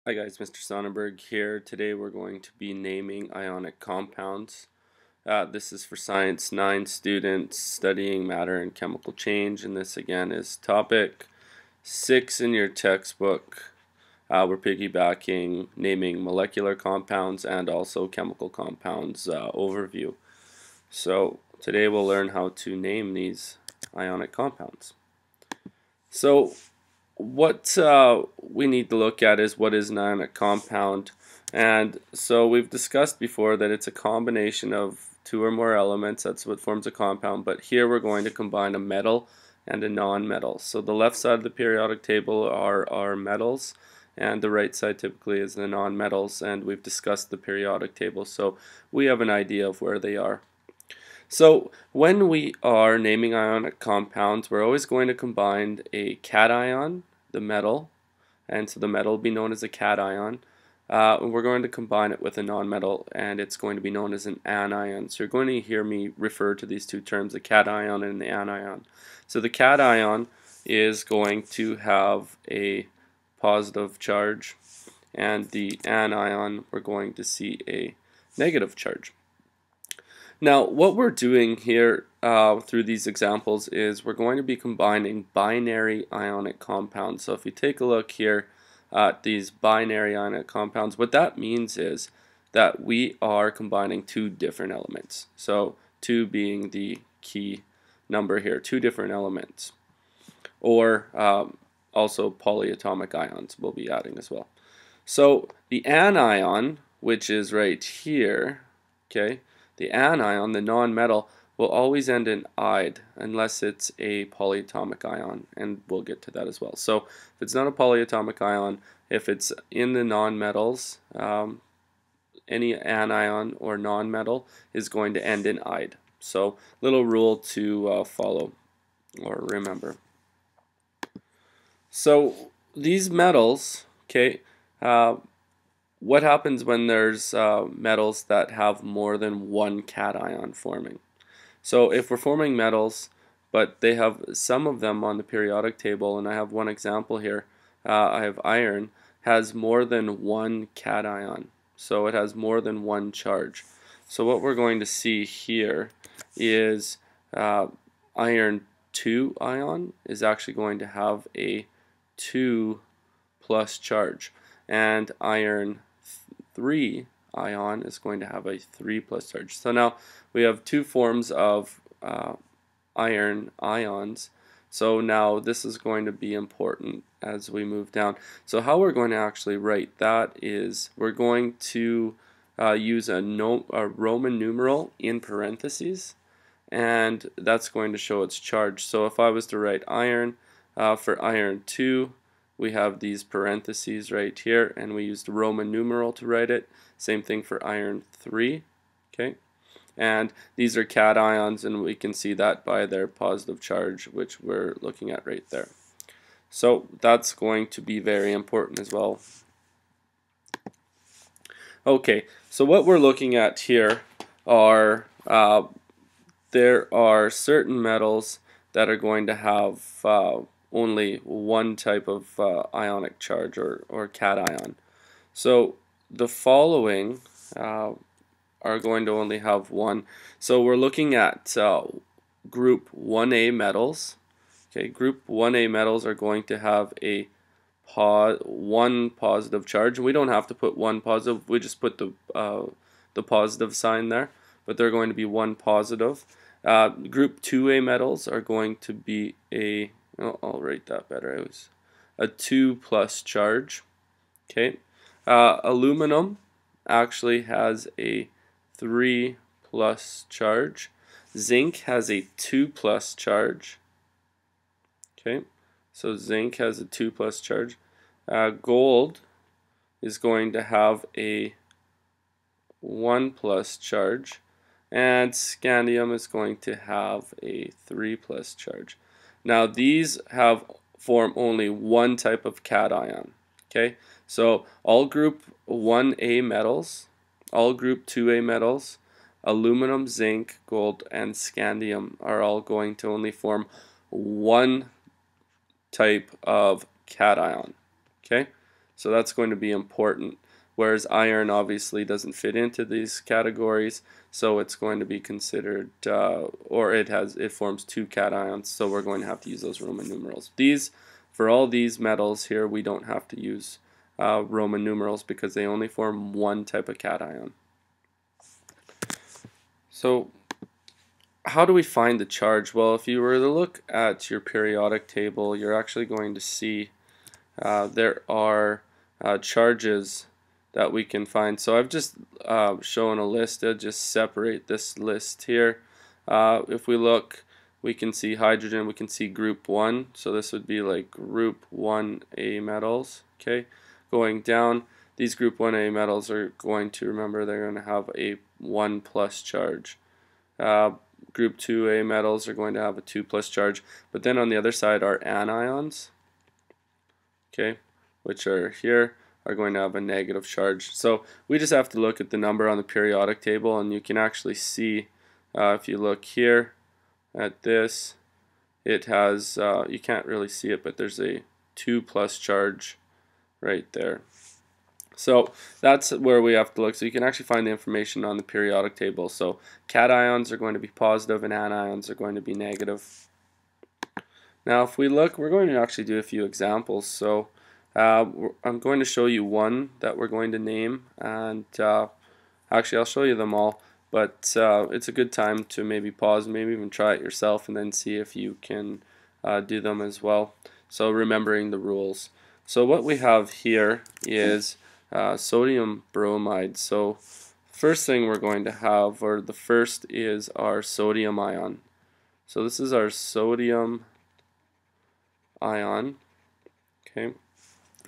Hi guys, Mr. Sonnenberg here. Today we're going to be naming ionic compounds. This is for Science 9 students studying matter and chemical change, and this again is topic 6 in your textbook. We're piggybacking naming molecular compounds and also chemical compounds overview. So today we'll learn how to name these ionic compounds. So what we need to look at is what is an ionic compound, and so we've discussed before that it's a combination of two or more elements. That's what forms a compound, but here we're going to combine a metal and a non-metal. So the left side of the periodic table are our metals and the right side typically is the non-metals, and we've discussed the periodic table so we have an idea of where they are. So when we are naming ionic compounds, we're always going to combine a cation, the metal, and so the metal will be known as a cation. We're going to combine it with a nonmetal, and it's going to be known as an anion. So you're going to hear me refer to these two terms, the cation and the anion. So the cation is going to have a positive charge, and the anion we're going to see a negative charge. Now, what we're doing here through these examples is we're going to be combining binary ionic compounds. So if you take a look here at these binary ionic compounds, what that means is that we are combining two different elements. So 2 being the key number here, two different elements. Or also polyatomic ions we'll be adding as well. So the anion, which is right here, okay, the anion, the non-metal, will always end in "ide" unless it's a polyatomic ion, and we'll get to that as well. So if it's not a polyatomic ion, if it's in the non-metals, any anion or non-metal is going to end in "ide." So little rule to follow or remember. So these metals, okay, what happens when there's metals that have more than one cation forming? So if we're forming metals, but they have some of them on the periodic table, and I have one example here, I have iron, has more than one cation. So it has more than one charge. So what we're going to see here is iron 2 ion is actually going to have a 2 plus charge, and iron 3 ion is going to have a 3 plus charge. So now we have two forms of iron ions. So now this is going to be important as we move down. So how we're going to actually write that is we're going to use a Roman numeral in parentheses, and that's going to show its charge. So if I was to write iron, for iron 2, we have these parentheses right here, and we used Roman numeral to write it. Same thing for iron 3, okay? And these are cations, and we can see that by their positive charge, which we're looking at right there. So that's going to be very important as well. Okay, so what we're looking at here are there are certain metals that are going to have only one type of ionic charge or cation. So the following are going to only have one. So we're looking at group 1A metals. Okay, group 1A metals are going to have a one positive charge, and we don't have to put one positive, we just put the positive sign there, but they're going to be one positive. Group 2A metals are going to be a, I'll write that better, it was a 2 plus charge. Okay, aluminum actually has a 3 plus charge. Zinc has a 2 plus charge. Okay, so zinc has a 2 plus charge. Gold is going to have a 1 plus charge, and scandium is going to have a 3 plus charge. Now these form only one type of cation. Okay, so all group 1A metals, all group 2A metals, aluminum, zinc, gold, and scandium are all going to only form one type of cation. Okay, So that's going to be important. Whereas iron obviously doesn't fit into these categories, so it's going to be considered, or it forms two cations, so we're going to have to use those Roman numerals. For all these metals here, we don't have to use Roman numerals because they only form one type of cation. So how do we find the charge? Well, if you were to look at your periodic table, you're actually going to see there are charges that we can find. So I've just shown a list. I'll just separate this list here. If we look, we can see hydrogen, we can see group 1, so this would be like group 1A metals. Okay, going down, these group 1A metals are going to, remember, they're going to have a 1+ charge. Group 2A metals are going to have a 2+ charge, but then on the other side are anions, okay, which are here, are going to have a negative charge. So we just have to look at the number on the periodic table, and you can actually see, if you look here at this, it has, you can't really see it, but there's a 2+ charge right there. So that's where we have to look. So you can actually find the information on the periodic table. So cations are going to be positive and anions are going to be negative. Now if we look, we're going to actually do a few examples. So I'm going to show you one that we're going to name, and actually I'll show you them all, but it's a good time to maybe pause, maybe even try it yourself, and then see if you can do them as well. So remembering the rules. So what we have here is sodium bromide. So first thing we're going to have, or the first, is our sodium ion. So this is our sodium ion, okay,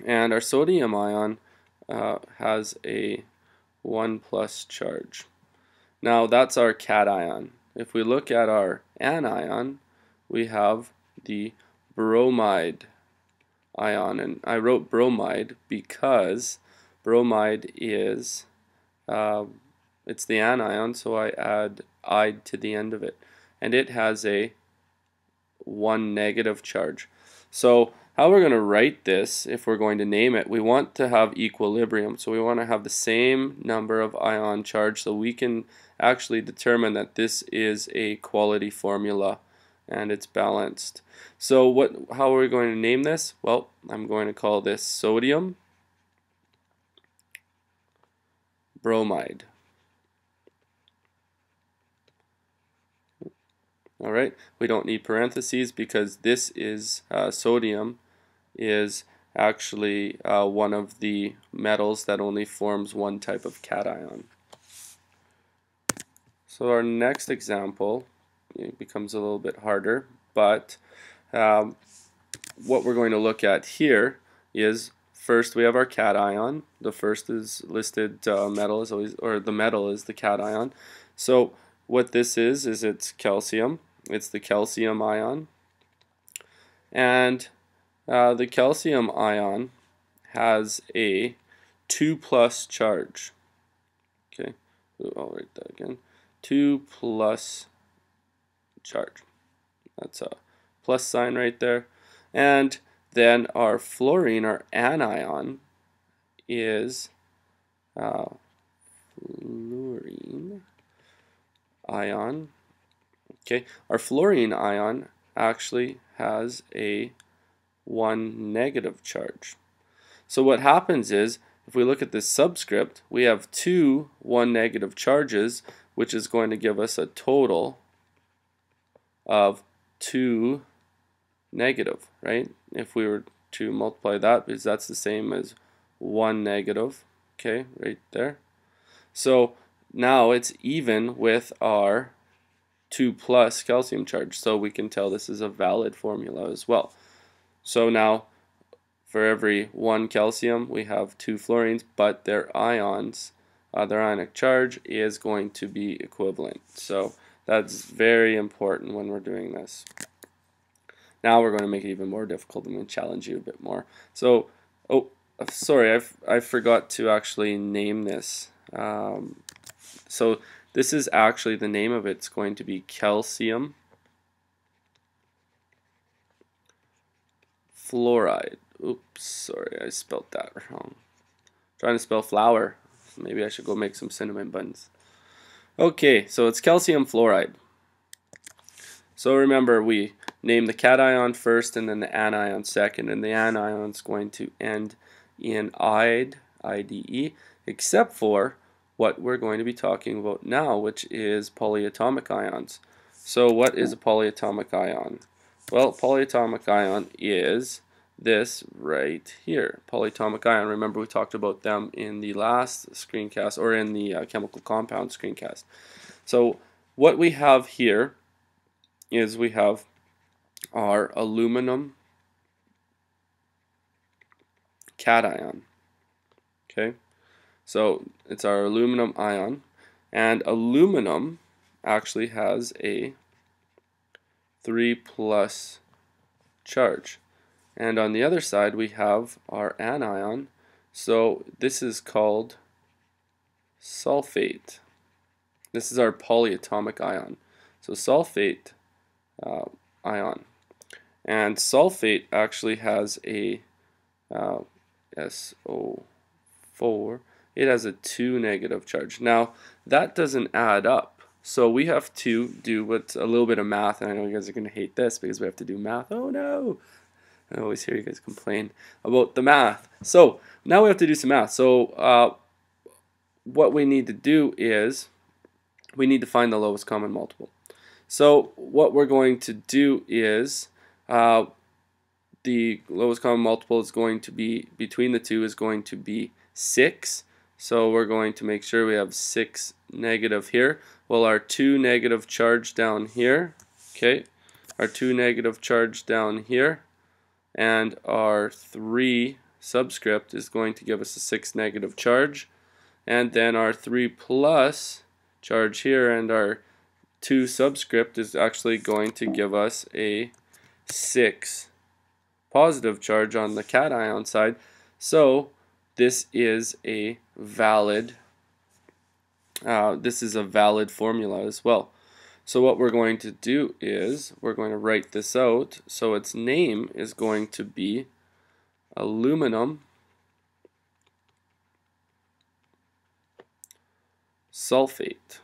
and our sodium ion has a 1+ charge. Now that's our cation. If we look at our anion, we have the bromide ion, and I wrote bromide because bromide is it's the anion, so I add "ide" to the end of it, and it has a 1- charge. So how we're going to write this, if we're going to name it, we want to have equilibrium, so we want to have the same number of ion charge, so we can actually determine that this is a quality formula and it's balanced. So how are we going to name this? Well, I'm going to call this sodium bromide. Alright, we don't need parentheses because this is sodium is actually one of the metals that only forms one type of cation. So our next example, it becomes a little bit harder, but what we're going to look at here is, first we have our cation. The first is listed metal is always, or the metal is the cation. So what this is it's calcium. It's the calcium ion, and the calcium ion has a 2+ charge. Okay, I'll write that again. 2+ charge. That's a plus sign right there. And then our fluorine, our anion, is fluorine ion. Okay, our fluorine ion actually has a 1- charge. So what happens is, if we look at this subscript, we have two 1- charges, which is going to give us a total of 2 negative, right? If we were to multiply that, because that's the same as 1 negative, okay, right there. So now it's even with our 2+ calcium charge, so we can tell this is a valid formula as well. So now for every 1 calcium we have 2 fluorines, but their ions, their ionic charge is going to be equivalent. So that's very important when we're doing this. Now we're going to make it even more difficult. I'm going to challenge you a bit more. So, oh, sorry, I forgot to actually name this. So this is actually, the name of it's going to be calcium fluoride. oops, sorry, I spelled that wrong. Trying to spell flour. Maybe I should go make some cinnamon buns. Okay, so it's calcium fluoride. So remember, we name the cation first and then the anion second, and the anion is going to end in ide, IDE, except for what we're going to be talking about now, which is polyatomic ions. So what is a polyatomic ion? Well, polyatomic ion is this right here, polyatomic ion. Remember, we talked about them in the last screencast, or in the chemical compound screencast. So what we have here is we have our aluminum cation. Okay, so it's our aluminum ion, and aluminum actually has a 3+ charge. And on the other side we have our anion, so this is called sulfate. This is our polyatomic ion. So sulfate ion. And sulfate actually has a SO4. It has a 2 charge. Now that doesn't add up. So we have to do what's a little bit of math, and I know you guys are going to hate this because we have to do math. Oh no! I always hear you guys complain about the math. So now we have to do some math. So what we need to do is we need to find the lowest common multiple. So what we're going to do is the lowest common multiple is going to be, between the two, is going to be 6. So we're going to make sure we have 6 negative here. Well, our 2 negative charge down here, okay, our 2 negative charge down here, and our 3 subscript is going to give us a 6 negative charge, and then our 3+ charge here and our 2 subscript is actually going to give us a 6 positive charge on the cation side. So this is a valid formula as well. So what we're going to do is we're going to write this out. So its name is going to be aluminum sulfate.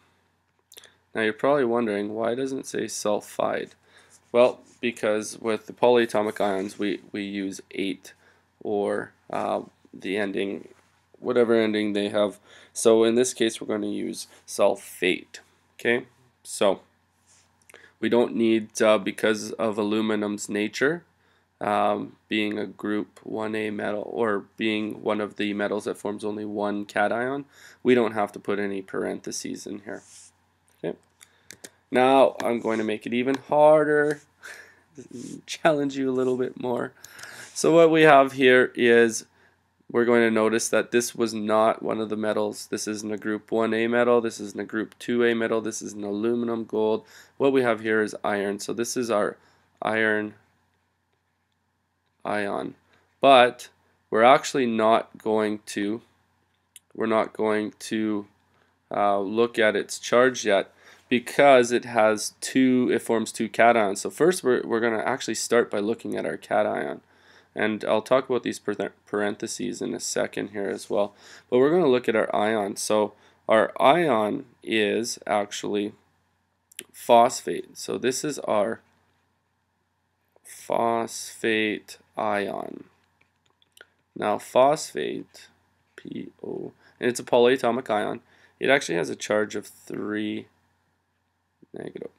Now you're probably wondering, why doesn't it say sulfide? Well, because with the polyatomic ions we use 8 or the ending, whatever ending they have. So in this case we're going to use sulfate. Okay, so we don't need, because of aluminum's nature, being a group 1A metal, or being one of the metals that forms only one cation, we don't have to put any parentheses in here. Okay. Now I'm going to make it even harder, challenge you a little bit more. So what we have here is, we're going to notice that this was not one of the metals. This isn't a group 1A metal, this isn't a group 2A metal, this is an aluminum, gold. What we have here is iron. So this is our iron ion. But we're actually not going to look at its charge yet, because it forms 2 cations. So first we're going to actually start by looking at our cation. And I'll talk about these parentheses in a second here as well. But we're going to look at our ion. So our ion is actually phosphate. So this is our phosphate ion. Now phosphate, PO, and it's a polyatomic ion. It actually has a charge of 3 negative.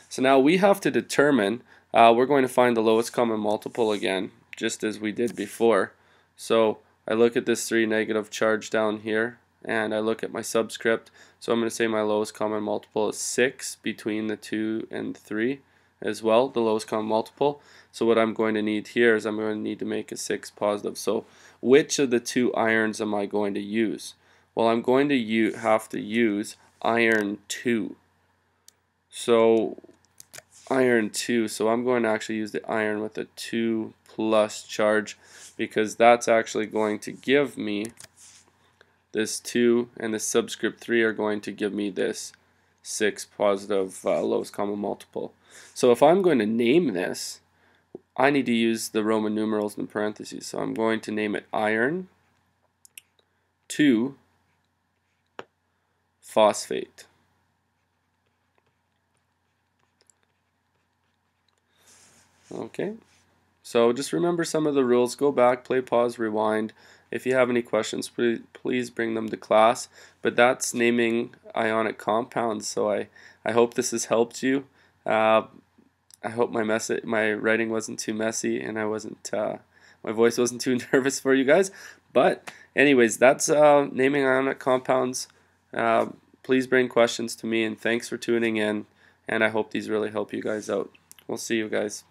So now we have to determine, we're going to find the lowest common multiple again, just as we did before. So I look at this 3 negative charge down here, and I look at my subscript. So I'm going to say my lowest common multiple is 6 between the 2 and 3 as well, the lowest common multiple. So what I'm going to need here is I'm going to need to make a 6 positive. So which of the 2 irons am I going to use? Well, I'm going to have to use iron 2. So iron 2, so I'm going to actually use the iron with a 2+ charge, because that's actually going to give me this 2, and the subscript 3 are going to give me this 6 positive lowest common multiple. So if I'm going to name this, I need to use the Roman numerals in parentheses, so I'm going to name it iron 2 phosphate. Okay, so just remember some of the rules. Go back, play, pause, rewind. If you have any questions, please bring them to class. But that's naming ionic compounds, so I hope this has helped you. I hope my writing wasn't too messy, and my voice wasn't too nervous for you guys. But anyways, that's naming ionic compounds. Please bring questions to me, and thanks for tuning in. And I hope these really help you guys out. We'll see you guys.